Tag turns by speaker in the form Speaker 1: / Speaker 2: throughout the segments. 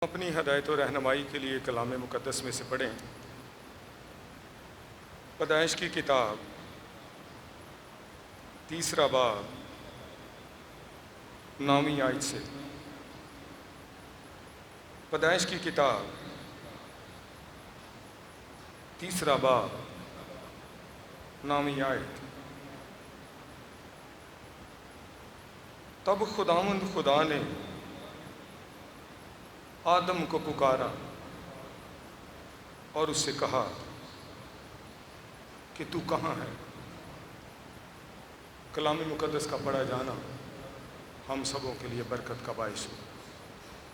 Speaker 1: اپنی ہدایت و رہنمائی کے لیے کلام مقدس میں سے پڑھیں۔ پیدائش کی کتاب 3 باب 9 آیت سے۔ پیدائش کی کتاب 3 باب 9 آیت۔ تب خداوند خدا نے آدم کو پکارا اور اس سے کہا کہ تو کہاں ہے؟ کلام مقدس کا پڑھا جانا ہم سبوں کے لیے برکت کا باعث ہو۔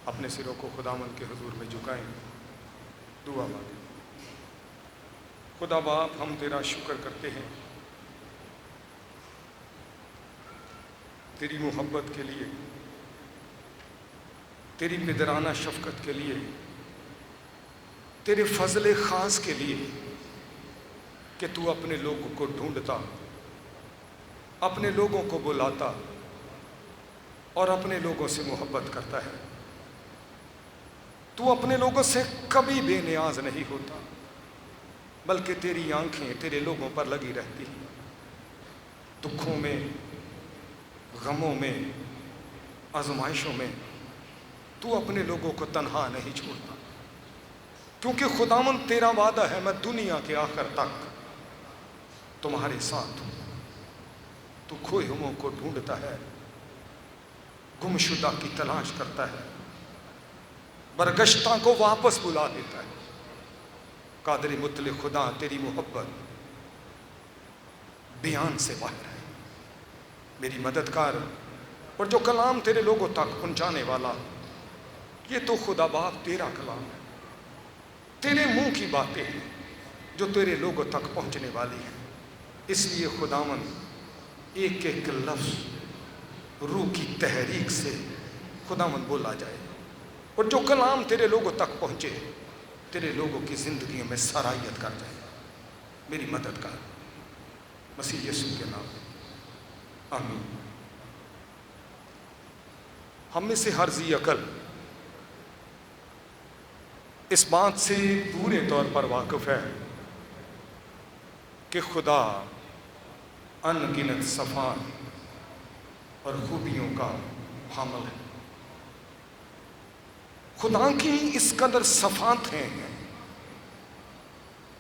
Speaker 1: اپنے سروں کو خداوند کے حضور میں جھکائیں، دعا مانگیں۔ خدا باپ، ہم تیرا شکر کرتے ہیں تیری محبت کے لیے، تیری پدرانہ شفقت کے لیے، تیرے فضل خاص کے لیے کہ تو اپنے لوگوں کو ڈھونڈتا، اپنے لوگوں کو بلاتا اور اپنے لوگوں سے محبت کرتا ہے۔ تو اپنے لوگوں سے کبھی بے نیاز نہیں ہوتا، بلکہ تیری آنکھیں تیرے لوگوں پر لگی رہتی ہیں۔ دکھوں میں، غموں میں، آزمائشوں میں تو اپنے لوگوں کو تنہا نہیں چھوڑتا، کیونکہ خداوند تیرا وعدہ ہے، میں دنیا کے آخر تک تمہارے ساتھ ہوں۔ تو کھوئے ہوئوں کو ڈھونڈتا ہے، گمشدہ کی تلاش کرتا ہے، برگشتہ کو واپس بلا دیتا ہے۔ قادر مطلق خدا، تیری محبت بیان سے باہر ہے۔ میری مددگار اور جو کلام تیرے لوگوں تک پہنچانے والا، یہ تو خدا باپ تیرا کلام ہے، تیرے منہ کی باتیں ہیں جو تیرے لوگوں تک پہنچنے والی ہیں۔ اس لیے خداوند ایک ایک لفظ روح کی تحریک سے خداوند بولا جائے، اور جو کلام تیرے لوگوں تک پہنچے تیرے لوگوں کی زندگیوں میں سرایت کر جائے۔ میری مددگار مسیح یسوع کے نام میں آمین۔ ہم میں سے ہر ذی عقل اس بات سے پورے طور پر واقف ہے کہ خدا ان گنت صفات اور خوبیوں کا حامل ہے۔ خدا کی اس قدر صفات ہیں،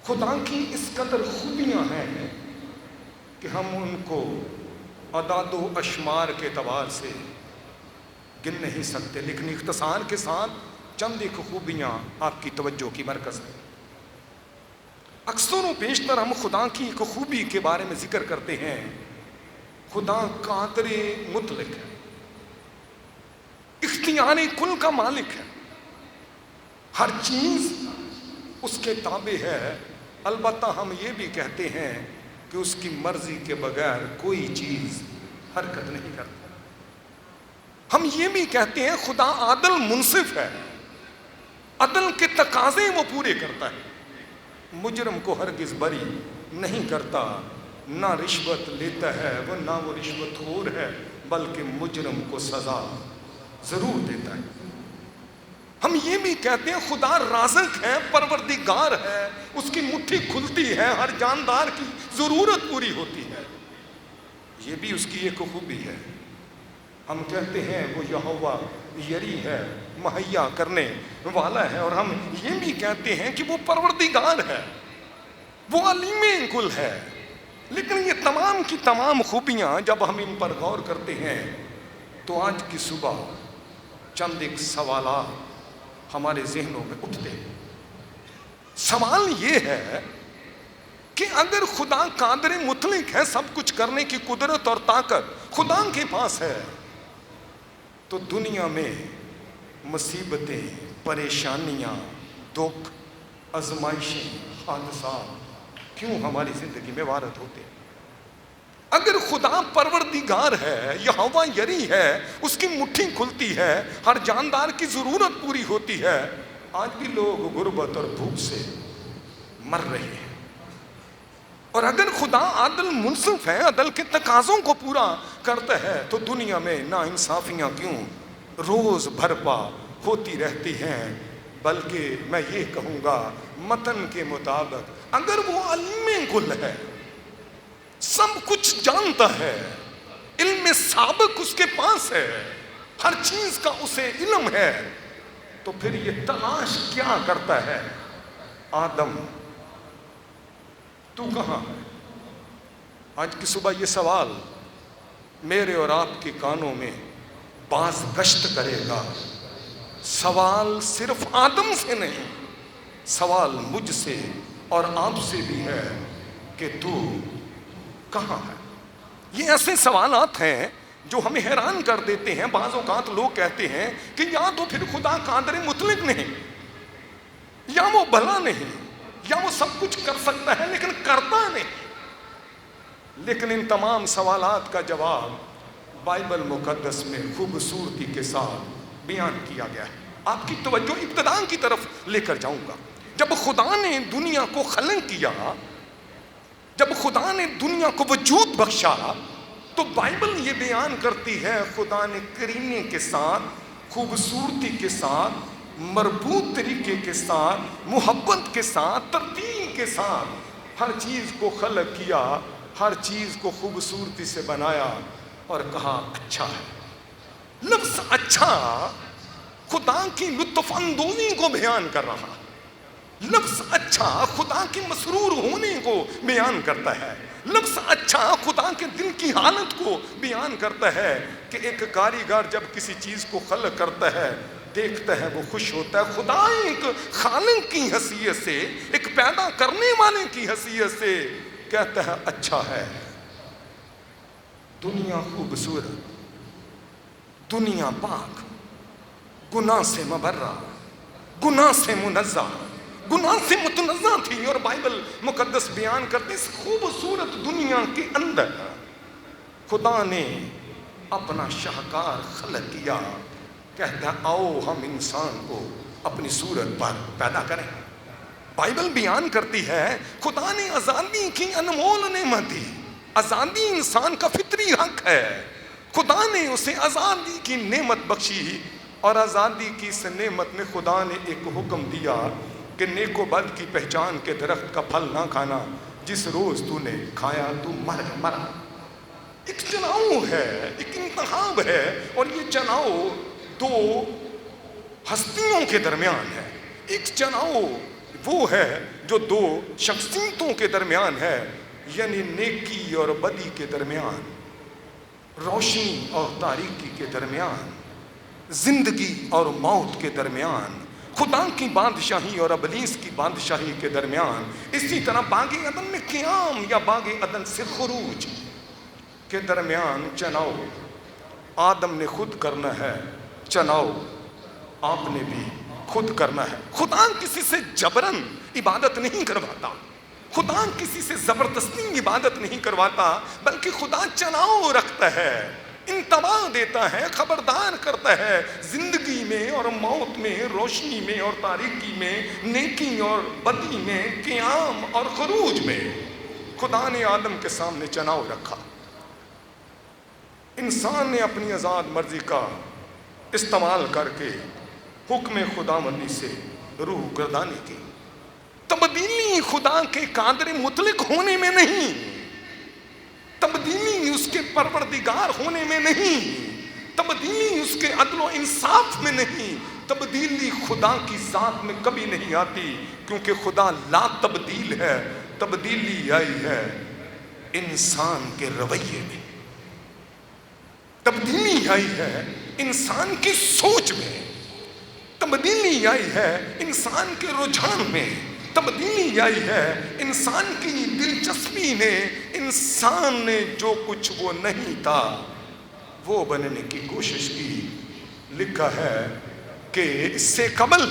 Speaker 1: خدا کی اس قدر خوبیاں ہیں کہ ہم ان کو اعداد و اشمار کے اعتبار سے گن نہیں سکتے، لیکن اختصار کے ساتھ چند ایک خوبیاں آپ کی توجہ کی مرکز ہے۔ اکثر و بیشتر ہم خدا کی ایک خوبی کے بارے میں ذکر کرتے ہیں، خدا قادر مطلق ہے، اختیار کل کا مالک ہے، ہر چیز اس کے تابع ہے۔ البتہ ہم یہ بھی کہتے ہیں کہ اس کی مرضی کے بغیر کوئی چیز حرکت نہیں کرتی۔ ہم یہ بھی کہتے ہیں خدا عادل منصف ہے، عدل کے تقاضے وہ پورے کرتا ہے، مجرم کو ہرگز بری نہیں کرتا، نہ رشوت لیتا ہے وہ، نہ وہ رشوت خور ہے، بلکہ مجرم کو سزا ضرور دیتا ہے۔ ہم یہ بھی کہتے ہیں خدا رازق ہے، پروردگار ہے، اس کی مٹھی کھلتی ہے، ہر جاندار کی ضرورت پوری ہوتی ہے۔ یہ بھی اس کی ایک خوبی ہے۔ ہم کہتے ہیں وہ یہوہ یری ہے، مہیا کرنے والا ہے، اور ہم یہ بھی کہتے ہیں کہ وہ پروردگار ہے، وہ علیم کل ہے۔ لیکن یہ تمام کی تمام خوبیاں جب ہم ان پر غور کرتے ہیں تو آج کی صبح چند ایک سوالات ہمارے ذہنوں میں اٹھتے ہیں۔ سوال یہ ہے کہ اگر خدا قادر مطلق ہے، سب کچھ کرنے کی قدرت اور طاقت خدا کے پاس ہے، تو دنیا میں مصیبتیں، پریشانیاں، دکھ، آزمائشیں، حادثات کیوں ہماری زندگی میں وارد ہوتے ہیں؟ اگر خدا پروردگار ہے، یہوہ یری ہے، اس کی مٹھی کھلتی ہے، ہر جاندار کی ضرورت پوری ہوتی ہے، آج بھی لوگ غربت اور بھوک سے مر رہے ہیں۔ اور اگر خدا عادل منصف ہے، عدل کے تقاضوں کو پورا کرتا ہے، تو دنیا میں ناانصافیاں کیوں روز بھرپا ہوتی رہتی ہیں، بلکہ میں یہ کہوں گا متن کے مطابق اگر وہ علم کل ہے، سب کچھ جانتا ہے، علم سابق اس کے پاس ہے، ہر چیز کا اسے علم ہے، تو پھر یہ تلاش کیا کرتا ہے؟ آدم تو کہاں ہے؟ آج کی صبح یہ سوال میرے اور آپ کے کانوں میں باز گشت کرے گا۔ سوال صرف آدم سے نہیں، سوال مجھ سے اور آپ سے بھی ہے کہ تو کہاں ہے؟ یہ ایسے سوالات ہیں جو ہمیں حیران کر دیتے ہیں۔ بعض اوقات لوگ کہتے ہیں کہ یا تو پھر خدا قادر مطلق نہیں، یا وہ بھلا نہیں، یا وہ سب کچھ کر سکتا ہے لیکن کرتا نہیں۔ لیکن ان تمام سوالات کا جواب بائبل مقدس میں خوبصورتی کے ساتھ بیان کیا گیا ہے۔ آپ کی توجہ ابتدا کی طرف لے کر جاؤں گا۔ جب خدا نے دنیا کو خلق کیا، جب خدا نے دنیا کو وجود بخشا، تو بائبل یہ بیان کرتی ہے خدا نے کرینے کے ساتھ، خوبصورتی کے ساتھ، مربوط طریقے کے ساتھ، محبت کے ساتھ، ترتیب کے ساتھ ہر چیز کو خلق کیا، ہر چیز کو خوبصورتی سے بنایا اور کہا اچھا ہے۔ لفظ اچھا خدا کی لطف اندوزی کو بیان کر رہا، لفظ اچھا خدا کی مسرور ہونے کو بیان کرتا ہے، لفظ اچھا خدا کے دل کی حالت کو بیان کرتا ہے کہ ایک کاریگر جب کسی چیز کو خلق کرتا ہے، دیکھتا ہے، وہ خوش ہوتا ہے۔ خدا ایک خالق کی حیثیت سے، ایک پیدا کرنے والے کی حیثیت سے کہتا ہے اچھا ہے۔ دنیا خوبصورت، دنیا پاک، گناہ سے مبرہ، گناہ سے منزہ، گناہ سے متنزہ تھی، اور بائبل مقدس بیان کرتے اس خوبصورت دنیا کے اندر خدا نے اپنا شاہکار خلق کیا۔ کہتا ہے آؤ ہم انسان کو اپنی صورت پر پیدا کریں۔ بائبل بیان کرتی ہے خدا نے آزادی کی انمول نعمت دی۔ آزادی انسان کا فطری حق ہے، خدا نے اسے آزادی کی نعمت بخشی، اور آزادی کی اس نعمت میں خدا نے ایک حکم دیا کہ نیک و بد کی پہچان کے درخت کا پھل نہ کھانا، جس روز تو نے کھایا تو مرا۔ ایک چناؤ ہے، ایک انتخاب ہے، اور یہ چناؤ دو ہستیوں کے درمیان ہے۔ ایک چناؤ وہ ہے جو دو شخصیتوں کے درمیان ہے، یعنی نیکی اور بدی کے درمیان، روشنی اور تاریکی کے درمیان، زندگی اور موت کے درمیان، خدا کی بادشاہی اور ابلیس کی بادشاہی کے درمیان۔ اسی طرح باغ عدن میں قیام یا باغ عدن سے خروج کے درمیان چناؤ آدم نے خود کرنا ہے، چناؤ آپ نے بھی خود کرنا ہے۔ خدا کسی سے جبرن عبادت نہیں کرواتا، خدا کسی سے زبردستی عبادت نہیں کرواتا، بلکہ خدا چناؤ رکھتا ہے، انتباہ دیتا ہے، خبردار کرتا ہے، زندگی میں اور موت میں، روشنی میں اور تاریکی میں، نیکی اور بدی میں، قیام اور خروج میں خدا نے آدم کے سامنے چناؤ رکھا۔ انسان نے اپنی آزاد مرضی کا استعمال کر کے حکم خداوندی سے روح گردانی کی۔ تبدیلی خدا کے قادر مطلق ہونے میں نہیں، تبدیلی اس کے پروردگار ہونے میں نہیں، تبدیلی اس کے عدل و انصاف میں نہیں، تبدیلی خدا کی ذات میں کبھی نہیں آتی، کیونکہ خدا لا تبدیل ہے۔ تبدیلی آئی ہے انسان کے رویے میں، تبدیلی آئی ہے انسان کی سوچ میں، تبدیلی آئی ہے انسان کے رجحان میں، تبدیلی آئی ہے انسان کی دلچسپی نے۔ انسان نے جو کچھ وہ نہیں تھا وہ بننے کی کوشش کی۔ لکھا ہے کہ اس سے قبل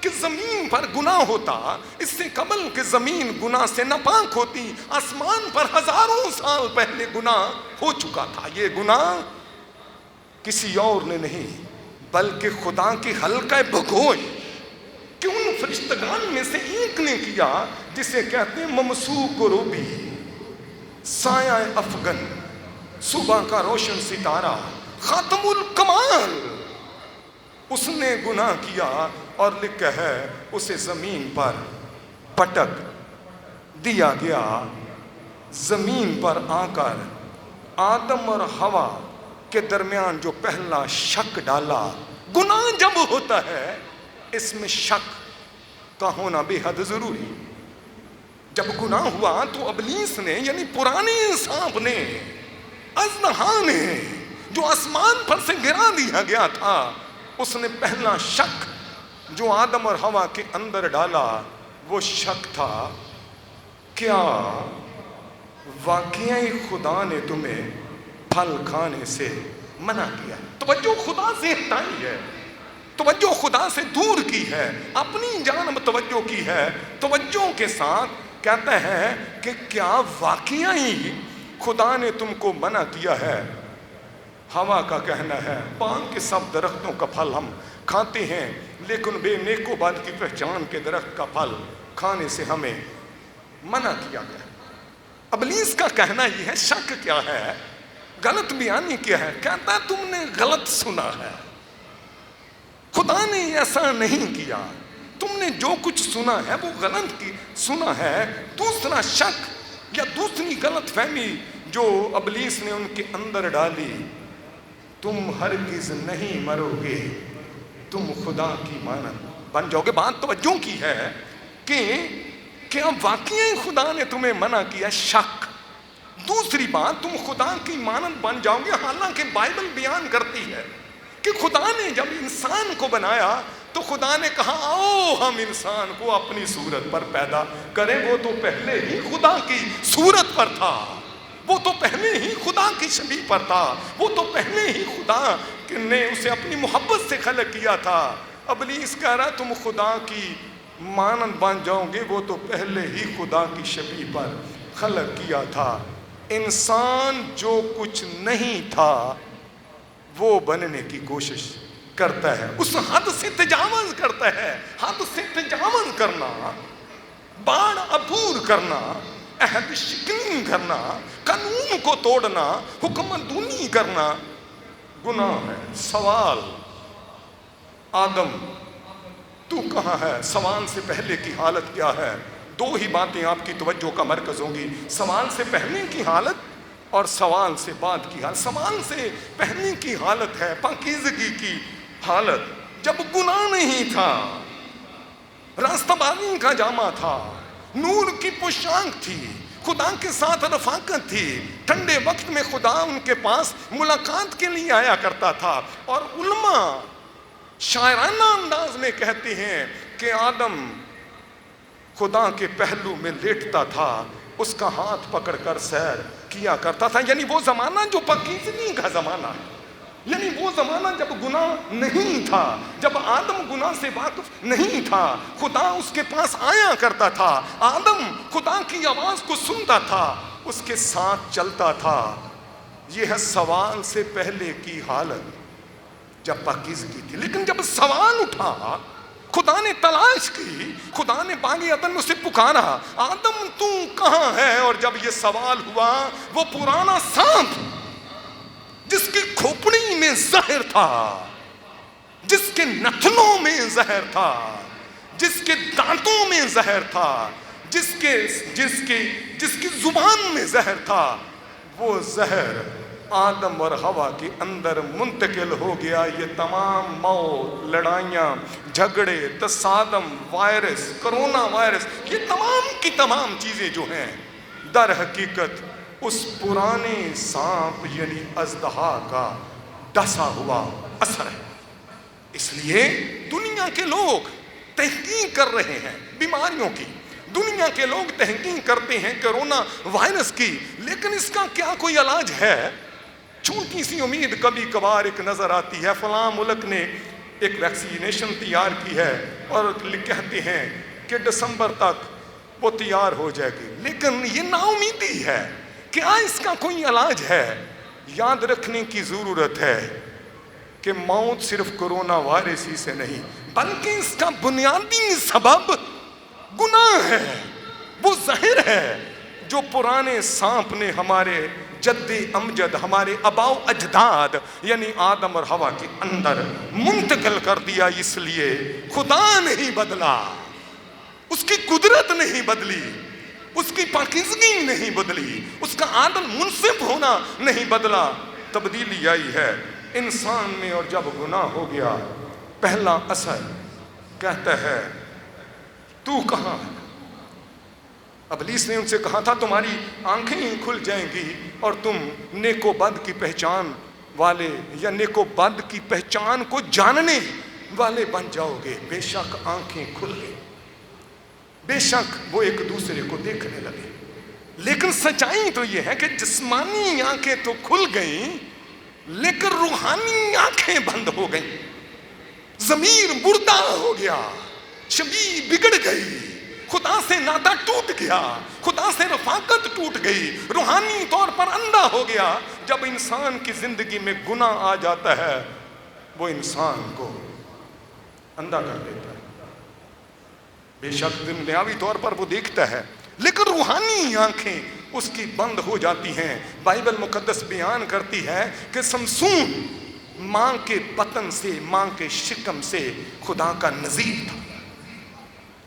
Speaker 1: کہ زمین پر گناہ ہوتا، اس سے قبل کہ زمین گناہ سے ناپاک ہوتی، آسمان پر ہزاروں سال پہلے گناہ ہو چکا تھا۔ یہ گناہ کسی اور نے نہیں بلکہ خدا کی حلقہ بگوش کہ ان فرشتگان میں سے ایک نے کیا، جسے کہتے ہیں ممسوک روبی، سایہ اس نے گناہ کیا اور لکھا ہے اسے زمین پر پٹک دیا گیا. زمین پر آ کر آدم اور حوا کے درمیان جو پہلا شک ڈالا. گناہ جب ہوتا ہے اس میں شک کا ہونا بے حد ضروری. جب گناہ ہوا تو ابلیس نے یعنی پرانے سانپ نے، اژدہا نے جو آسمان پر سے گرا دیا گیا تھا، اس نے پہلا شک جو آدم اور حوا کے اندر ڈالا وہ شک تھا کیا واقعی خدا نے تمہیں پھل کھانے سے منع کیا؟ توجہ خدا سے ہٹائی ہے، توجہ خدا سے دور کی ہے، اپنی جانب توجہ کی ہے. توجہ کے ساتھ کہتا ہے کہ کیا واقعی خدا نے تم کو منع کیا ہے؟ ہوا کا کہنا ہے پان کے سب درختوں کا پھل ہم کھاتے ہیں لیکن بے نیک و بد کی پہچان کے درخت کا پھل کھانے سے ہمیں منع کیا گیا. ابلیس کا کہنا یہ ہے. شک کیا ہے؟ غلط بیانی کیا ہے؟ کہتا ہے تم نے غلط سنا ہے، خدا نے ایسا نہیں کیا، تم نے جو کچھ سنا ہے وہ غلط کی سنا ہے. دوسرا شک یا دوسری غلط فہمی جو ابلیس نے ان کے اندر ڈالی، تم ہرگز نہیں مرو گے، تم خدا کی مانند بن جاؤ گے. بات توجہ کی ہے کہ کیا واقعی خدا نے تمہیں منع کیا؟ شک. دوسری بات تم خدا کی مانند بن جاؤ گے. حالانکہ بائبل بیان کرتی ہے کہ خدا نے جب انسان کو بنایا تو خدا نے کہا آؤ ہم انسان کو اپنی صورت پر پیدا کریں. وہ تو پہلے ہی خدا کی صورت پر تھا، وہ تو پہلے ہی خدا کی شبیہ پر تھا، وہ تو پہلے ہی خدا نے اسے اپنی محبت سے خلق کیا تھا. ابلیس کہہ رہا تم خدا کی مانند بن جاؤ گے، وہ تو پہلے ہی خدا کی شبیہ پر خلق کیا تھا. انسان جو کچھ نہیں تھا وہ بننے کی کوشش کرتا ہے، اس حد سے تجاوز کرتا ہے. حد سے تجاوز کرنا، باڑ عبور کرنا، عہد شکنی کرنا، قانون کو توڑنا، حکمت دونی کرنا گناہ ہے. سوال آدم تو کہاں ہے؟ سوال سے پہلے کی حالت کیا ہے؟ دو ہی باتیں آپ کی توجہ کا مرکز ہوں گی، سوال سے پہلے کی حالت اور سوال سے بعد کی حالت. سوال سے پہلے کی حالت ہے پاکیزگی کی حالت، جب گناہ نہیں تھا، راستہ بازی کا جامہ تھا، نور کی پوشاک تھی، خدا کے ساتھ رفاقت تھی. ٹھنڈے وقت میں خدا ان کے پاس ملاقات کے لیے آیا کرتا تھا. اور علماء شاعرانہ انداز میں کہتے ہیں کہ آدم خدا کے پہلو میں لیٹتا تھا، اس کا ہاتھ پکڑ کر سیر کیا کرتا تھا. یعنی وہ زمانہ جو پاکیزگی کا زمانہ ہے، یعنی وہ زمانہ جب گناہ نہیں تھا، جب آدم گناہ سے واقف نہیں تھا، خدا اس کے پاس آیا کرتا تھا، آدم خدا کی آواز کو سنتا تھا، اس کے ساتھ چلتا تھا. یہ ہے سوال سے پہلے کی حالت جب پاکیزگی تھی. لیکن جب سوال اٹھا، خدا نے تلاش کی، خدا نے باغ عدن میں اسے پکارا آدم تو کہاں ہے؟ اور جب یہ سوال ہوا، وہ پرانا سانپ جس کی کھوپڑی میں زہر تھا، جس کے نتنوں میں زہر تھا، جس کے دانتوں میں زہر تھا، جس کی زبان میں زہر تھا، وہ زہر آدم اور حوا کے اندر منتقل ہو گیا. یہ تمام موت، لڑائیاں، جھگڑے، تصادم، وائرس، کرونا وائرس، یہ تمام کی تمام چیزیں جو ہیں در حقیقت اس پرانے سانپ یعنی اژدہا کا ڈسا ہوا اثر ہے. اس لیے دنیا کے لوگ تحقیق کر رہے ہیں بیماریوں کی، دنیا کے لوگ تحقیق کرتے ہیں کرونا وائرس کی، لیکن اس کا کیا کوئی علاج ہے؟ چھوٹی سی امید کبھی کبھار ایک نظر آتی ہے، فلاں ملک نے ایک ویکسینیشن تیار کی ہے اور کہتے ہیں کہ دسمبر تک وہ تیار ہو جائے گی، لیکن یہ نا امیدی ہے. کیا اس کا کوئی علاج ہے؟ یاد رکھنے کی ضرورت ہے کہ موت صرف کرونا وائرس ہی سے نہیں، بلکہ اس کا بنیادی سبب گناہ ہے. وہ زہر ہے جو پرانے سانپ نے ہمارے جد امجد ہمارے آباء و اجداد یعنی آدم اور حوا کے اندر منتقل کر دیا، اس لیے خدا نہیں بدلا، اس کی قدرت نہیں بدلی، اس کی پاکیزگی نہیں بدلی، اس کا عادل منصف ہونا نہیں بدلا، تبدیلی آئی ہے انسان میں۔ اور جب گناہ ہو گیا پہلا اثر کہتا ہے تو کہاں ہے؟ ابلیس نے ان سے کہا تھا تمہاری آنکھیں کھل جائیں گی اور تم نیک و بد کی پہچان والے یا نیک و بد کی پہچان کو جاننے والے بن جاؤ گے۔ بے شک آنکھیں کھل گئی، بے شک وہ ایک دوسرے کو دیکھنے لگے، لیکن سچائی تو یہ ہے کہ جسمانی آنکھیں تو کھل گئیں لیکن روحانی آنکھیں بند ہو گئیں، ضمیر مردہ ہو گیا، شبیہ بگڑ گئی، خدا سے ناطہ ٹوٹ گیا، خدا سے رفاقت ٹوٹ گئی، روحانی طور پر اندھا ہو گیا۔ جب انسان کی زندگی میں گناہ آ جاتا ہے وہ انسان کو اندھا کر دیتا ہے۔ بے شک دنیاوی طور پر وہ دیکھتا ہے لیکن روحانی آنکھیں اس کی بند ہو جاتی ہیں۔ بائبل مقدس بیان کرتی ہے کہ سمسون ماں کے بطن سے، ماں کے شکم سے خدا کا نظیر تھا،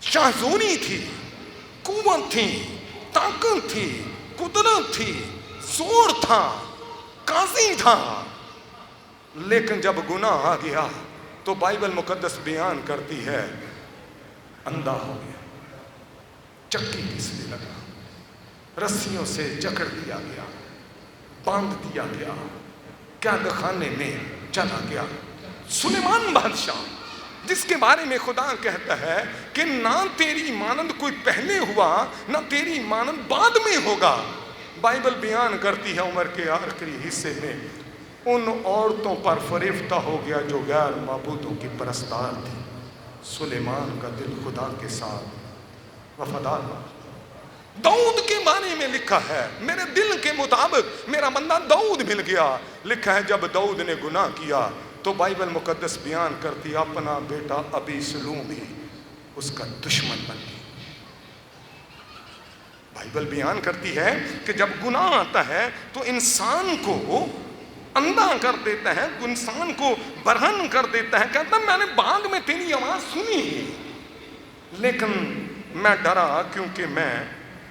Speaker 1: شاہزوری تھی، قوت تھی، طاقت تھی، قدرت تھی، زور تھا، قاضی تھا، لیکن جب گناہ آ گیا تو بائبل مقدس بیان کرتی ہے اندھا ہو گیا، چکی پیسنے لگا، رسیوں سے جکڑ دیا گیا، باندھ دیا گیا، قید خانے میں چلا گیا۔ سلیمان بادشاہ جس کے بارے میں خدا کہتا ہے کہ نہ تیری مانند کوئی پہلے ہوا نہ تیری مانند بعد میں ہوگا، بائبل بیان کرتی ہے عمر کے آخری حصے میں ان عورتوں پر فریفتہ ہو گیا جو غیر معبودوں کی پرستار تھی۔ سلیمان کا دل خدا کے ساتھ وفادار ہوا۔ داؤد کے بارے میں لکھا ہے میرے دل کے مطابق میرا بندہ داؤد مل گیا، لکھا ہے جب داؤد نے گناہ کیا تو بائبل مقدس بیان کرتی اپنا بیٹا ابیسلوم بھی اس کا دشمن بن گیا۔ بائبل بیان کرتی ہے کہ جب گناہ آتا ہے تو انسان کو اندھا کر دیتا ہے، انسان کو برہن کر دیتا ہے، کہتا ہے میں نے بعد میں تیری آواز سنی لیکن میں ڈرا کیونکہ میں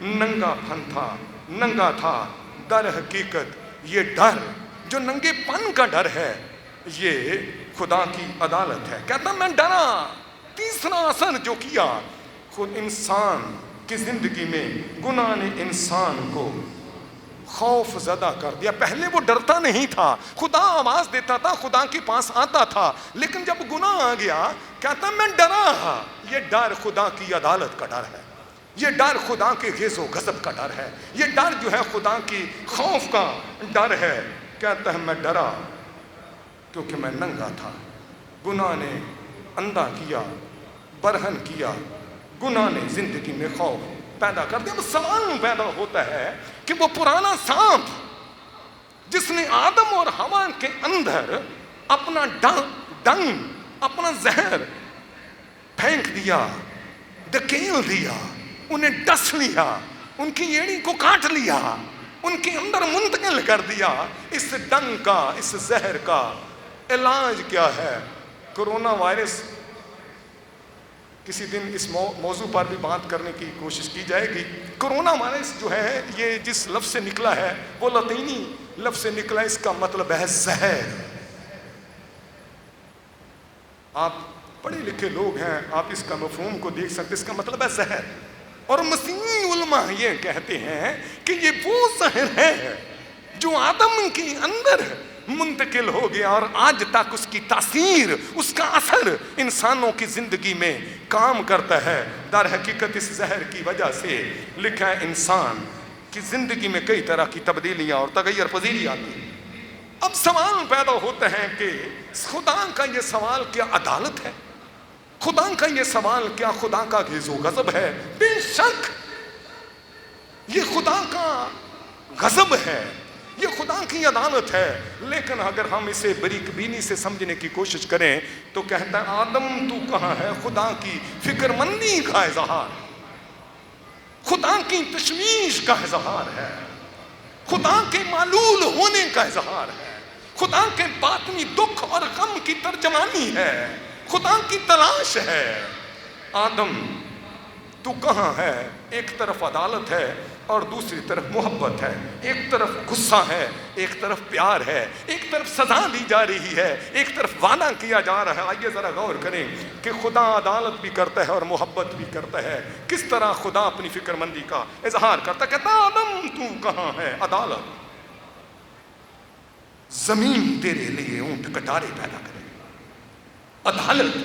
Speaker 1: ننگا پن تھا، ننگا تھا۔ در حقیقت یہ ڈر جو ننگے پن کا ڈر ہے یہ خدا کی عدالت ہے، کہتا میں ڈرا۔ تیسرا اثر جو کیا خود انسان کی زندگی میں گناہ نے انسان کو خوف زدہ کر دیا۔ پہلے وہ ڈرتا نہیں تھا، خدا آواز دیتا تھا، خدا کے پاس آتا تھا، لیکن جب گناہ آ گیا کہتا میں ڈرا۔ یہ ڈر خدا کی عدالت کا ڈر ہے، یہ ڈر خدا کے غیظ و غضب کا ڈر ہے، یہ ڈر جو ہے خدا کی خوف کا ڈر ہے۔ کہتا ہے میں ڈرا کیونکہ میں ننگا تھا۔ گناہ نے اندھا کیا، برہن کیا، گناہ نے زندگی میں خوف پیدا کر دیا۔ اب سوال پیدا ہوتا ہے کہ وہ پرانا سانپ جس نے آدم اور حوا کے اندر اپنا ڈنگ اپنا زہر پھینک دیا، دھکیل دیا، انہیں ڈس لیا، ان کی ایڑی کو کاٹ لیا، ان کے اندر منتقل کر دیا، اس ڈنگ کا، اس زہر کا علاج کیا ہے؟ کرونا وائرس، کسی دن اس موضوع پر بھی بات کرنے کی کوشش کی جائے گی۔ کرونا وائرس جو ہے یہ جس لفظ سے نکلا ہے وہ لاطینی لفظ سے نکلا، اس کا مطلب ہے زہر۔ آپ پڑھے لکھے لوگ ہیں، آپ اس کا مفہوم کو دیکھ سکتے، اس کا مطلب ہے زہر۔ اور مسیحی علماء یہ کہتے ہیں کہ یہ وہ زہر ہے جو آدم کے اندر منتقل ہو گیا اور آج تک اس کی تاثیر، اس کا اثر انسانوں کی زندگی میں کام کرتا ہے۔ در حقیقت اس زہر کی وجہ سے لکھا ہے انسان کی زندگی میں کئی طرح کی تبدیلیاں اور تغیر پذیری آتی ہیں۔ اب سوال پیدا ہوتا ہے کہ خدا کا یہ سوال کیا عدالت ہے؟ خدا کا یہ سوال کیا خدا کا غیظ و غضب ہے؟ بے شک یہ خدا کا غضب ہے، یہ خدا کی عدالت ہے، لیکن اگر ہم اسے بریک بینی سے سمجھنے کی کوشش کریں تو کہتا ہے آدم تو کہاں ہے؟ خدا کی فکر مندی کا اظہار، خدا کی تشویش کا اظہار ہے۔ خدا کے معلول ہونے کا اظہار ہے، خدا کے باطنی دکھ اور غم کی ترجمانی ہے، خدا کی تلاش ہے۔ آدم تو کہاں ہے؟ ایک طرف عدالت ہے اور دوسری طرف محبت ہے، ایک طرف غصہ ہے، ایک طرف پیار ہے، ایک طرف سزا دی جا رہی ہے، ایک طرف وعدہ کیا جا رہا ہے۔ آئیے ذرا غور کریں کہ خدا عدالت بھی کرتا ہے اور محبت بھی کرتا ہے۔ کس طرح خدا اپنی فکر مندی کا اظہار کرتا ہے، کہتا آدم تو کہاں ہے؟ عدالت، زمین تیرے لیے اونٹ کٹارے پیدا کرے، عدالت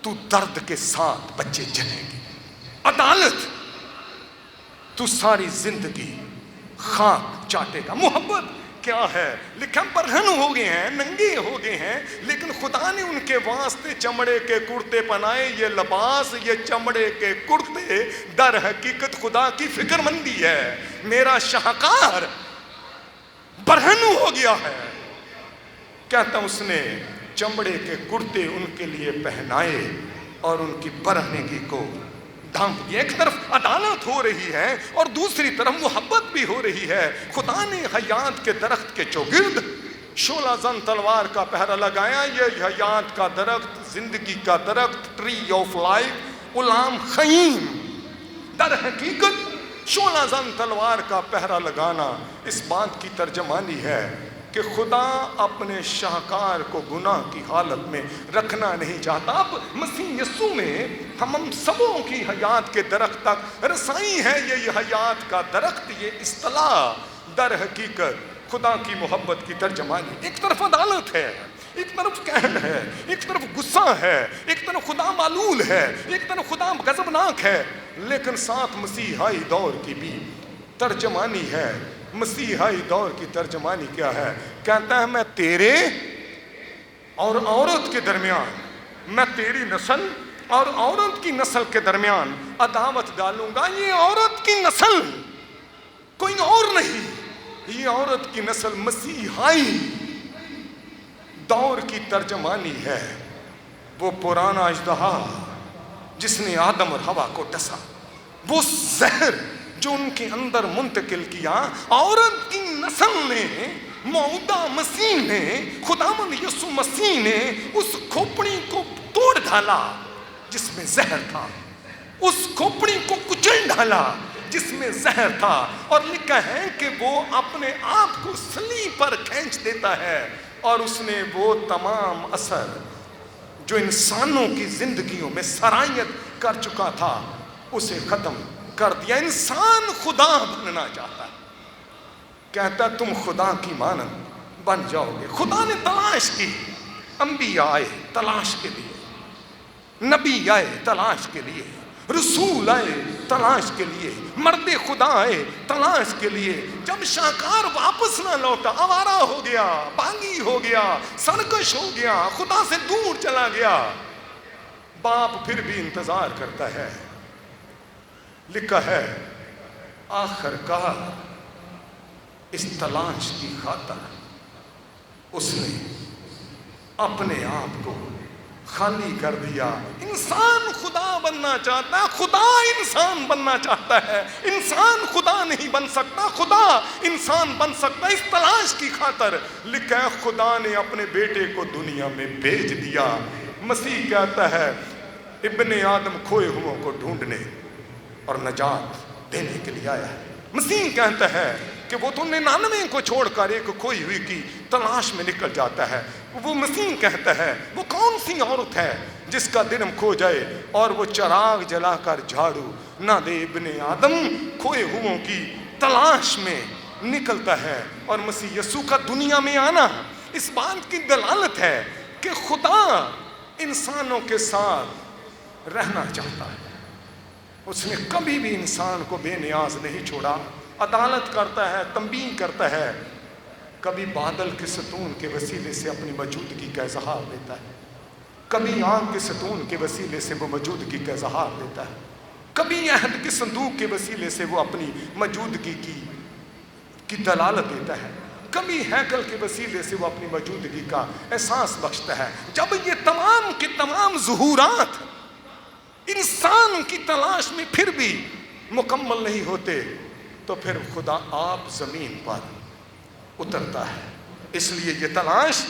Speaker 1: تو درد کے ساتھ بچے جنیں گے، عدالت تو ساری زندگی خاک چاٹے گا۔ محبت کیا ہے؟ لکھا برہن ہو گئے ہیں، ننگے ہو گئے ہیں، لیکن خدا نے ان کے واسطے چمڑے کے کرتے پہنائے۔ یہ لباس، یہ چمڑے کے کرتے در حقیقت خدا کی فکر مندی ہے۔ میرا شاہکار برہن ہو گیا ہے، کہتا اس نے چمڑے کے کرتے ان کے لیے پہنائے اور ان کی برہنگی کو ڈھانپ دیا۔ ایک طرف عدالت ہو رہی ہے اور دوسری طرف محبت بھی ہو رہی ہے۔ خدا نے حیات کے درخت کے چوگرد شعلہ زن تلوار کا پہرا لگایا۔ یہ حیات کا درخت، زندگی کا درخت، ٹری آف لائف، علام خیم، در حقیقت شعلہ زن تلوار کا پہرا لگانا اس بات کی ترجمانی ہے کہ خدا اپنے شاہکار کو گناہ کی حالت میں رکھنا نہیں چاہتا۔ اب مسیح یسوع میں ہم سبوں کی حیات کے درخت تک رسائی ہے۔ یہ حیات کا درخت، یہ اصطلاح در حقیقت خدا کی محبت کی ترجمانی۔ ایک طرف عدالت ہے، ایک طرف قہر ہے، ایک طرف غصہ ہے، ایک طرف خدا معلول ہے، ایک طرف خدا غضبناک ہے، لیکن ساتھ مسیحائی دور کی بھی ترجمانی ہے۔ مسیحائی دور کی ترجمانی کیا ہے؟ کہتا ہے میں تیرے اور عورت کے درمیان، میں تیری نسل اور عورت کی نسل کے درمیان عداوت ڈالوں گا۔ یہ عورت کی نسل کوئی اور نہیں، یہ عورت کی نسل مسیحائی دور کی ترجمانی ہے۔ وہ پرانا اژدہا جس نے آدم اور حوا کو ڈسا، وہ زہر جو ان کے اندر منتقل کیا، عورت کی نسل نے، موعودہ مسیح نے، خداوند یسوع مسیح نے اس کھوپڑی کو توڑ ڈالا جس میں زہر تھا، اس کھوپڑی کو کچل ڈالا جس میں زہر تھا، اور لکھا ہے کہ وہ اپنے آپ کو صلیب پر کھینچ دیتا ہے اور اس نے وہ تمام اثر جو انسانوں کی زندگیوں میں سرایت کر چکا تھا اسے ختم کر دیا۔ انسان خدا بننا چاہتا ہے، کہتا تم خدا کی مانند بن جاؤ گے۔ خدا نے تلاش کی، انبیاء آئے تلاش کے لیے، نبی آئے تلاش کے لیے، رسول آئے تلاش کے لیے، مرد خدا آئے تلاش کے لیے۔ جب شاہکار واپس نہ لوٹا، آوارہ ہو گیا، بانگی ہو گیا، سرکش ہو گیا، خدا سے دور چلا گیا، باپ پھر بھی انتظار کرتا ہے۔ لکھا ہے آخر کار اس تلاش کی خاطر اس نے اپنے آپ کو خالی کر دیا۔ انسان خدا بننا چاہتا ہے، خدا انسان بننا چاہتا ہے، انسان خدا نہیں بن سکتا، خدا انسان بن سکتا ہے۔ اس تلاش کی خاطر لکھا ہے خدا نے اپنے بیٹے کو دنیا میں بھیج دیا۔ مسیح کہتا ہے ابن آدم کھوئے ہوئوں کو ڈھونڈنے اور نجات دینے کے لیے آیا ہے۔ مسیح کہتا ہے کہ وہ تو 99 کو چھوڑ کر ایک کھوئی ہوئی کی تلاش میں نکل جاتا ہے۔ وہ مسیح کہتا ہے وہ کون سی عورت ہے جس کا دن کھو جائے اور وہ چراغ جلا کر جھاڑو نہ دے۔ ابن آدم کھوئے ہوئوں کی تلاش میں نکلتا ہے، اور مسیح یسوع کا دنیا میں آنا اس بات کی دلالت ہے کہ خدا انسانوں کے ساتھ رہنا چاہتا ہے۔ اس نے کبھی بھی انسان کو بے نیاز نہیں چھوڑا۔ عدالت کرتا ہے، تنبیہ کرتا ہے، کبھی بادل کے ستون کے وسیلے سے اپنی موجودگی کا اظہار دیتا ہے، کبھی آگ کے ستون کے وسیلے سے وہ موجودگی کا اظہار دیتا ہے، کبھی عہد کے صندوق کے وسیلے سے وہ اپنی موجودگی کی دلالت دیتا ہے، کبھی ہیکل کے وسیلے سے وہ اپنی موجودگی کا احساس بخشتا ہے۔ جب یہ تمام کے تمام ظہورات انسان کی تلاش میں پھر بھی مکمل نہیں ہوتے، تو پھر خدا آپ زمین پر اترتا ہے۔ اس لیے یہ تلاش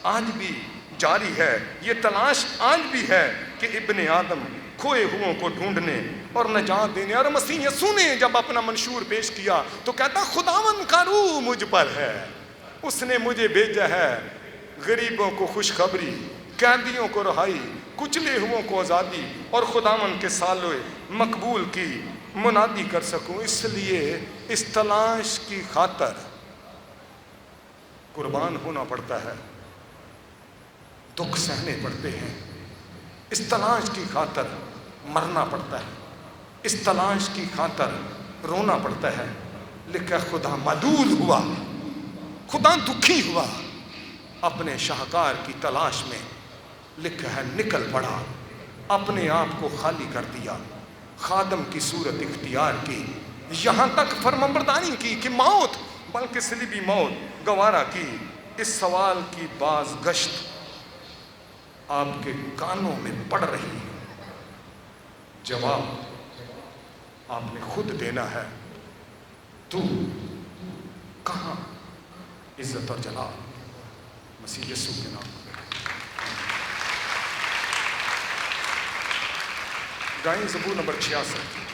Speaker 1: آج بھی جاری ہے، یہ تلاش آج بھی ہے کہ ابن آدم کھوئے ہوں کو ڈھونڈنے اور نجات دینے۔ اور مسیح یسوع نے جب اپنا منشور پیش کیا تو کہتا خداوند کا روح مجھ پر ہے، اس نے مجھے بھیجا ہے غریبوں کو خوشخبری، قیدیوں کو رہائی، کچلے ہوئوں کو آزادی اور خداوند کے سالے مقبول کی منادی کر سکوں۔ اس لیے اس تلاش کی خاطر قربان ہونا پڑتا ہے، دکھ سہنے پڑتے ہیں، اس تلاش کی خاطر مرنا پڑتا ہے، اس تلاش کی خاطر رونا پڑتا ہے۔ لکھا خدا ملول ہوا، خدا دکھی ہوا، اپنے شاہکار کی تلاش میں لکھا ہے نکل پڑا، اپنے آپ کو خالی کر دیا، خادم کی صورت اختیار کی، یہاں تک فرمانبرداری کی کہ موت بلکہ صلیبی موت گوارا کی۔ اس سوال کی باز گشت آپ کے کانوں میں پڑ رہی ہے، جواب آپ نے خود دینا ہے۔ تو کہاں عزت اور جلال؟ مسیح یسوع کے نام میں گائیں زبور نمبر 66۔